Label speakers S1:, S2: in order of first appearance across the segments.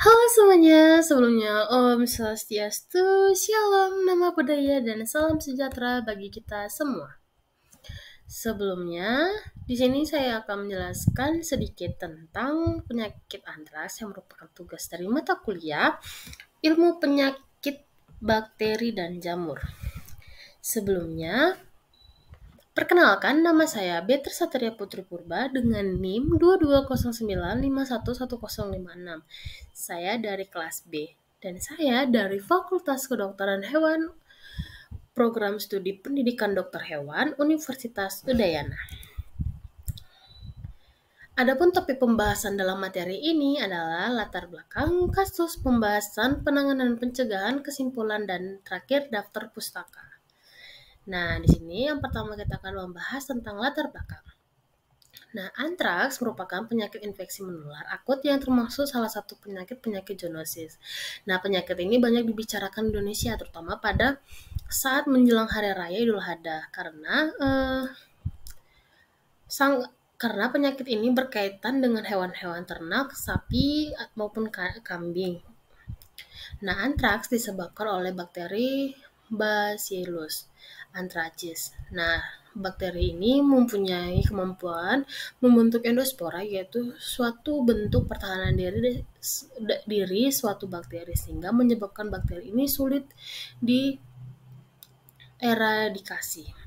S1: Halo semuanya, sebelumnya Om Swastiastu, Shalom, Nama Budaya, dan salam sejahtera bagi kita semua. Sebelumnya, di sini saya akan menjelaskan sedikit tentang penyakit antraks yang merupakan tugas dari mata kuliah Ilmu Penyakit Bakteri dan Jamur. Sebelumnya, perkenalkan, nama saya Beatrice Satria Putri Purba dengan NIM 2209511056. Saya dari kelas B dan saya dari Fakultas Kedokteran Hewan Program Studi Pendidikan Dokter Hewan Universitas Udayana. Adapun topik pembahasan dalam materi ini adalah latar belakang, kasus, pembahasan, penanganan, pencegahan, kesimpulan, dan terakhir daftar pustaka. Nah, di sini yang pertama kita akan membahas tentang latar belakang. Nah, antraks merupakan penyakit infeksi menular akut yang termasuk salah satu penyakit zoonosis. Nah, penyakit ini banyak dibicarakan di Indonesia, terutama pada saat menjelang Hari Raya Idul Adha, karena penyakit ini berkaitan dengan hewan-hewan ternak, sapi maupun kambing. Nah, antraks disebabkan oleh bakteri Bacillus anthracis. Nah, bakteri ini mempunyai kemampuan membentuk endospora, yaitu suatu bentuk pertahanan diri suatu bakteri, sehingga menyebabkan bakteri ini sulit dieradikasi.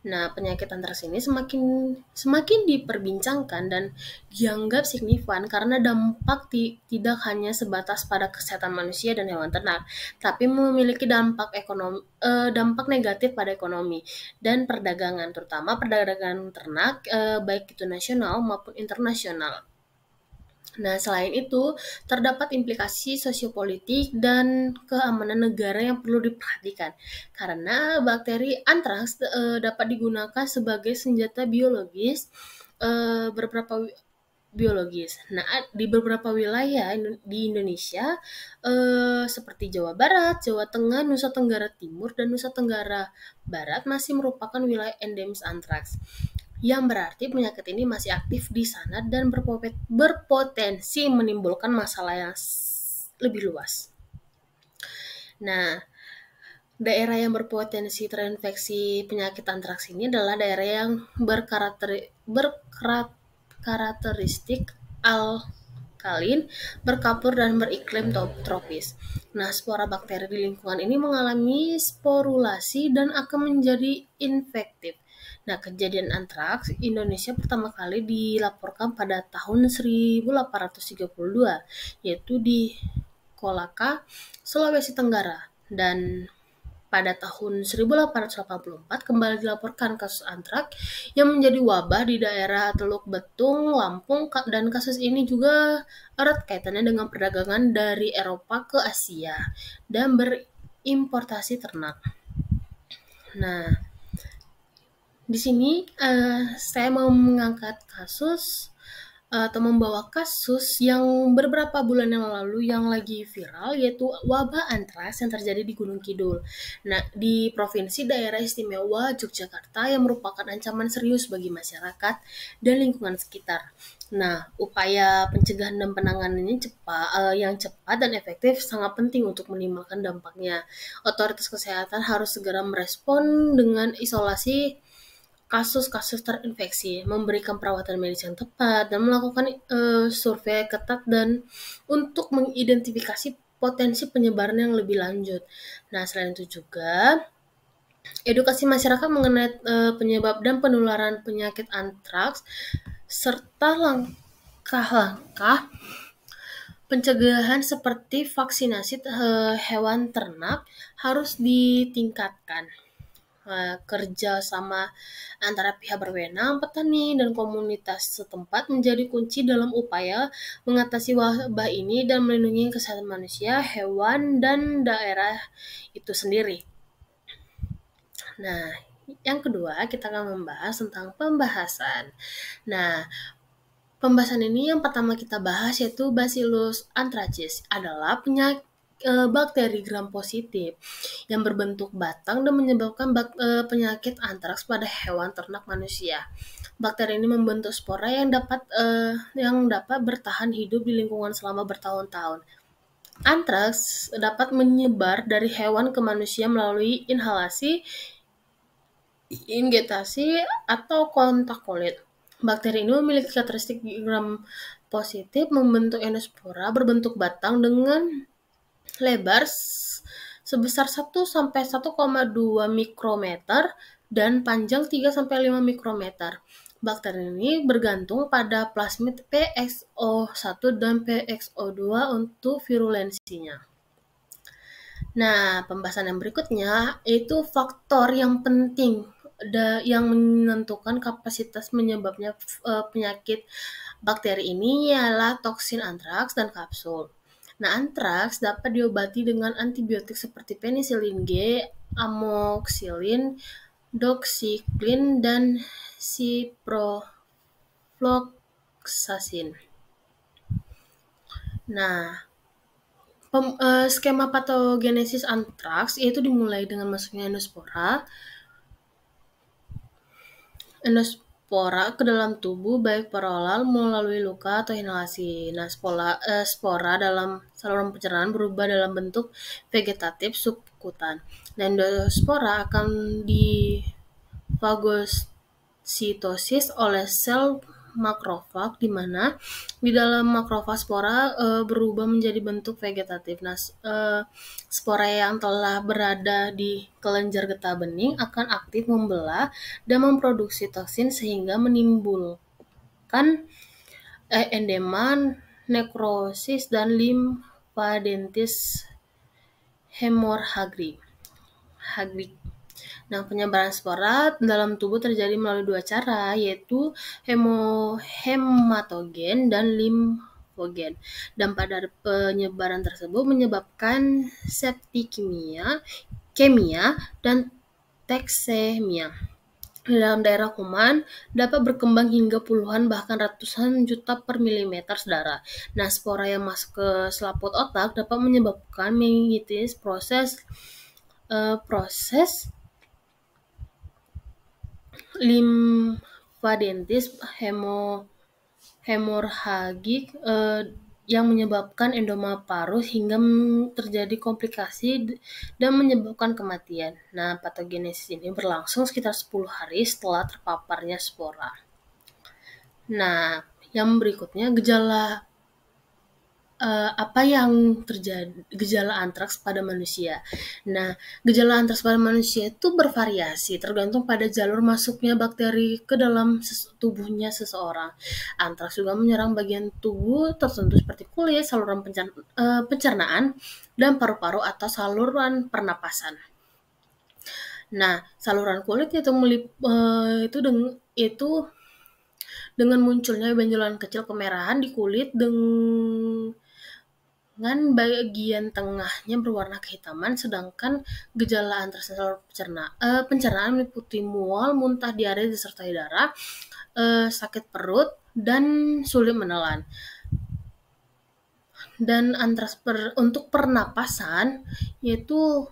S1: Nah, penyakit antraks ini semakin diperbincangkan dan dianggap signifan karena dampak tidak hanya sebatas pada kesehatan manusia dan hewan ternak, tapi memiliki dampak negatif pada ekonomi dan perdagangan, terutama perdagangan ternak, baik itu nasional maupun internasional. Nah, selain itu, terdapat implikasi sosiopolitik dan keamanan negara yang perlu diperhatikan, karena bakteri antraks dapat digunakan sebagai senjata biologis Nah, di beberapa wilayah di Indonesia, seperti Jawa Barat, Jawa Tengah, Nusa Tenggara Timur, dan Nusa Tenggara Barat masih merupakan wilayah endemis antraks, yang berarti penyakit ini masih aktif di sana dan berpotensi menimbulkan masalah yang lebih luas. Nah, daerah yang berpotensi terinfeksi penyakit antraks ini adalah daerah yang berkarakteristik alkalin, berkapur, dan beriklim tropis. Nah, spora bakteri di lingkungan ini mengalami sporulasi dan akan menjadi infektif. Nah, kejadian antraks Indonesia pertama kali dilaporkan pada tahun 1832, yaitu di Kolaka, Sulawesi Tenggara, dan pada tahun 1884 kembali dilaporkan kasus antraks yang menjadi wabah di daerah Teluk Betung, Lampung, dan kasus ini juga erat kaitannya dengan perdagangan dari Eropa ke Asia dan berimportasi ternak. Nah, di sini saya mau mengangkat kasus atau membawa kasus yang beberapa bulan yang lalu yang lagi viral, yaitu wabah antraks yang terjadi di Gunung Kidul. Nah, di Provinsi Daerah Istimewa Yogyakarta, yang merupakan ancaman serius bagi masyarakat dan lingkungan sekitar. Nah, upaya pencegahan dan penanganannya yang cepat dan efektif sangat penting untuk minimalkan dampaknya. Otoritas kesehatan harus segera merespon dengan isolasi kasus-kasus terinfeksi, memberikan perawatan medis yang tepat, dan melakukan survei ketat dan untuk mengidentifikasi potensi penyebaran yang lebih lanjut. Nah, selain itu juga edukasi masyarakat mengenai penyebab dan penularan penyakit antraks serta langkah-langkah pencegahan seperti vaksinasi hewan ternak harus ditingkatkan. Kerja sama antara pihak berwenang, petani, dan komunitas setempat menjadi kunci dalam upaya mengatasi wabah ini dan melindungi kesehatan manusia, hewan, dan daerah itu sendiri. Nah, yang kedua kita akan membahas tentang pembahasan. Nah, pembahasan ini yang pertama kita bahas yaitu Bacillus anthracis adalah bakteri gram positif yang berbentuk batang dan menyebabkan penyakit antraks pada hewan ternak manusia. Bakteri ini membentuk spora yang dapat bertahan hidup di lingkungan selama bertahun-tahun. Antraks dapat menyebar dari hewan ke manusia melalui inhalasi, injektasi, atau kontak kulit. Bakteri ini memiliki karakteristik gram positif membentuk endospora berbentuk batang dengan lebar sebesar 1-1,2 mikrometer dan panjang 3-5 mikrometer. Bakteri ini bergantung pada plasmid PXO1 dan PXO2 untuk virulensinya. Nah, pembahasan yang berikutnya itu faktor yang penting yang menentukan kapasitas menyebabnya penyakit bakteri ini ialah toksin antraks dan kapsul. Nah, antraks dapat diobati dengan antibiotik seperti penisilin G, amoxicillin, doxycycline, dan ciprofloxacin. Nah, skema patogenesis antraks yaitu dimulai dengan masuknya endospora ke dalam tubuh baik peroral melalui luka atau inhalasi. Nah, spora dalam saluran pencernaan berubah dalam bentuk vegetatif subkutan. Nah, endospora akan difagositosis oleh sel makrofag di mana di dalam makrofag spora berubah menjadi bentuk vegetatif. Nah, spora yang telah berada di kelenjar getah bening akan aktif membelah dan memproduksi toksin sehingga menimbulkan edema, nekrosis, dan limfadentis hemorhagik. Nah, penyebaran spora dalam tubuh terjadi melalui dua cara, yaitu hematogen dan limfogen. Dan pada penyebaran tersebut menyebabkan septikemia, dan teksemia. Dalam daerah kuman dapat berkembang hingga puluhan bahkan ratusan juta per milimeter darah. Nah, spora yang masuk ke selaput otak dapat menyebabkan meningitis, proses limfadentis hemorhagik yang menyebabkan edema paru hingga terjadi komplikasi dan menyebabkan kematian. Nah, patogenesis ini berlangsung sekitar 10 hari setelah terpaparnya spora. Nah, yang berikutnya gejala apa yang terjadi gejala antraks pada manusia. Nah, gejala antraks pada manusia itu bervariasi tergantung pada jalur masuknya bakteri ke dalam tubuhnya seseorang. Antraks juga menyerang bagian tubuh tertentu seperti kulit, saluran pencernaan, dan paru-paru atau saluran pernapasan. Nah, saluran kulit itu dengan munculnya benjolan kecil kemerahan di kulit dengan bagian tengahnya berwarna kehitaman, sedangkan gejala antraks saluran pencernaan meliputi mual, muntah, diare disertai darah, sakit perut, dan sulit menelan. Dan antraks untuk pernapasan yaitu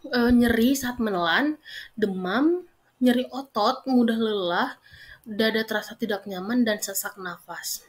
S1: nyeri saat menelan, demam, nyeri otot, mudah lelah, dada terasa tidak nyaman, dan sesak nafas.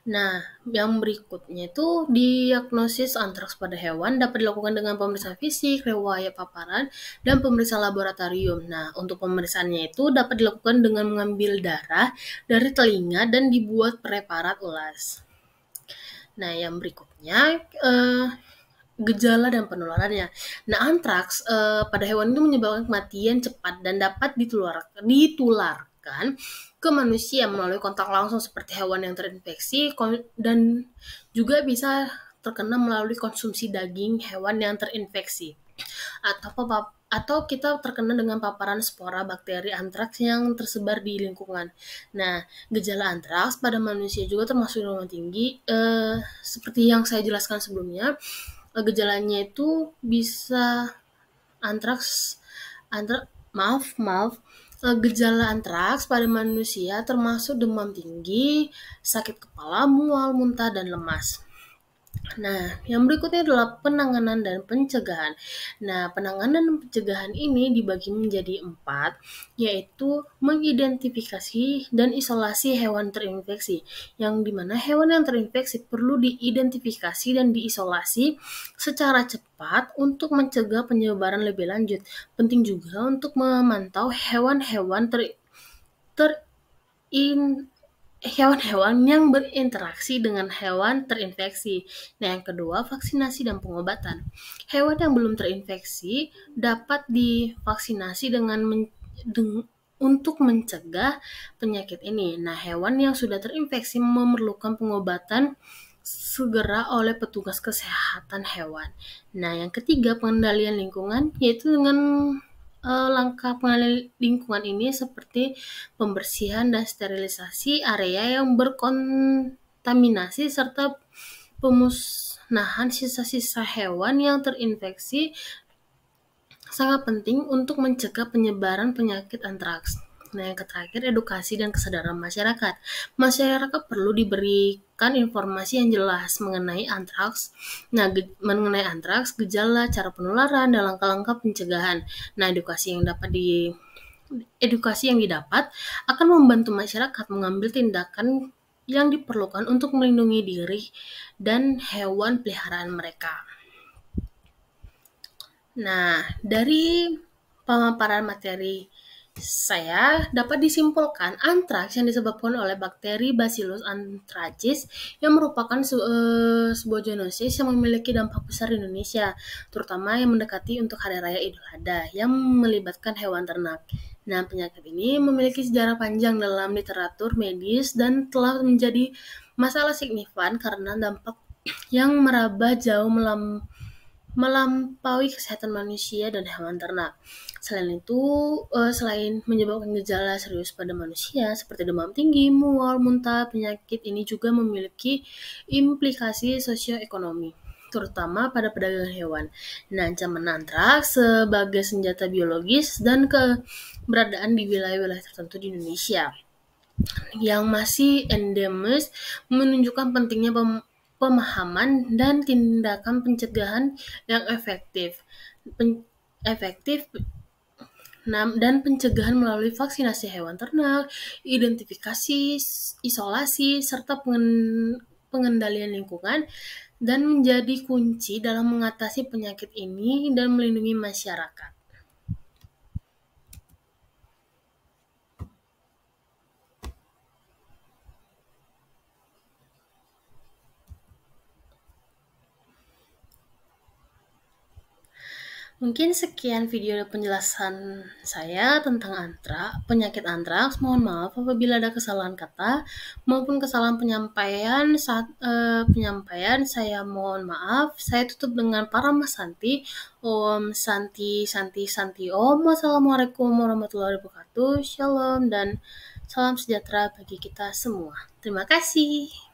S1: Nah, yang berikutnya itu diagnosis antraks pada hewan dapat dilakukan dengan pemeriksaan fisik, riwayat paparan, dan pemeriksaan laboratorium. Nah, untuk pemeriksaannya itu dapat dilakukan dengan mengambil darah dari telinga dan dibuat preparat ulas. Nah, yang berikutnya gejala dan penularannya. Nah, antraks pada hewan itu menyebabkan kematian cepat dan dapat ditularkan ke manusia melalui kontak langsung seperti hewan yang terinfeksi dan juga bisa terkena melalui konsumsi daging hewan yang terinfeksi atau kita terkena dengan paparan spora bakteri antraks yang tersebar di lingkungan. Nah, gejala antraks pada manusia juga termasuk gelombang tinggi seperti yang saya jelaskan sebelumnya. Gejalanya itu bisa gejala antraks pada manusia termasuk demam tinggi, sakit kepala, mual, muntah, dan lemas. Nah, yang berikutnya adalah penanganan dan pencegahan. Nah, penanganan dan pencegahan ini dibagi menjadi 4, yaitu mengidentifikasi dan isolasi hewan terinfeksi, yang dimana hewan yang terinfeksi perlu diidentifikasi dan diisolasi secara cepat untuk mencegah penyebaran lebih lanjut. Penting juga untuk memantau hewan-hewan ter hewan-hewan yang berinteraksi dengan hewan terinfeksi. Nah, yang kedua, vaksinasi dan pengobatan. Hewan yang belum terinfeksi dapat divaksinasi untuk mencegah penyakit ini. Nah, hewan yang sudah terinfeksi memerlukan pengobatan segera oleh petugas kesehatan hewan. Nah, yang ketiga, pengendalian lingkungan, yaitu dengan langkah pengendalian lingkungan ini seperti pembersihan dan sterilisasi area yang berkontaminasi serta pemusnahan sisa-sisa hewan yang terinfeksi sangat penting untuk mencegah penyebaran penyakit antraks. Nah, yang terakhir, edukasi dan kesadaran masyarakat. Masyarakat perlu diberikan informasi yang jelas mengenai antraks. Nah, mengenai antraks, gejala, cara penularan, dan langkah-langkah pencegahan. Nah, edukasi yang didapat akan membantu masyarakat mengambil tindakan yang diperlukan untuk melindungi diri dan hewan peliharaan mereka. Nah, dari pemaparan materi saya dapat disimpulkan antraks yang disebabkan oleh bakteri Bacillus anthracis yang merupakan sebuah zoonosis yang memiliki dampak besar di Indonesia, terutama yang mendekati untuk Hari Raya Idul Adha yang melibatkan hewan ternak. Nah, penyakit ini memiliki sejarah panjang dalam literatur medis dan telah menjadi masalah signifikan karena dampak yang meraba jauh melampaui kesehatan manusia dan hewan ternak. Selain itu, selain menyebabkan gejala serius pada manusia seperti demam tinggi, mual, muntah, penyakit ini juga memiliki implikasi sosioekonomi, terutama pada pedagang hewan. Nah, ancaman antraks sebagai senjata biologis dan keberadaan di wilayah-wilayah tertentu di Indonesia yang masih endemis menunjukkan pentingnya pemahaman dan tindakan pencegahan yang efektif. Efektif dan pencegahan melalui vaksinasi hewan ternak, identifikasi, isolasi, serta pengendalian lingkungan dan menjadi kunci dalam mengatasi penyakit ini dan melindungi masyarakat. Mungkin sekian video penjelasan saya tentang penyakit antraks. Mohon maaf apabila ada kesalahan kata maupun kesalahan penyampaian saat penyampaian. Saya mohon maaf. Saya tutup dengan Parama Santi. Om Santi Santi Santi Om. Wassalamualaikum warahmatullahi wabarakatuh. Shalom dan salam sejahtera bagi kita semua. Terima kasih.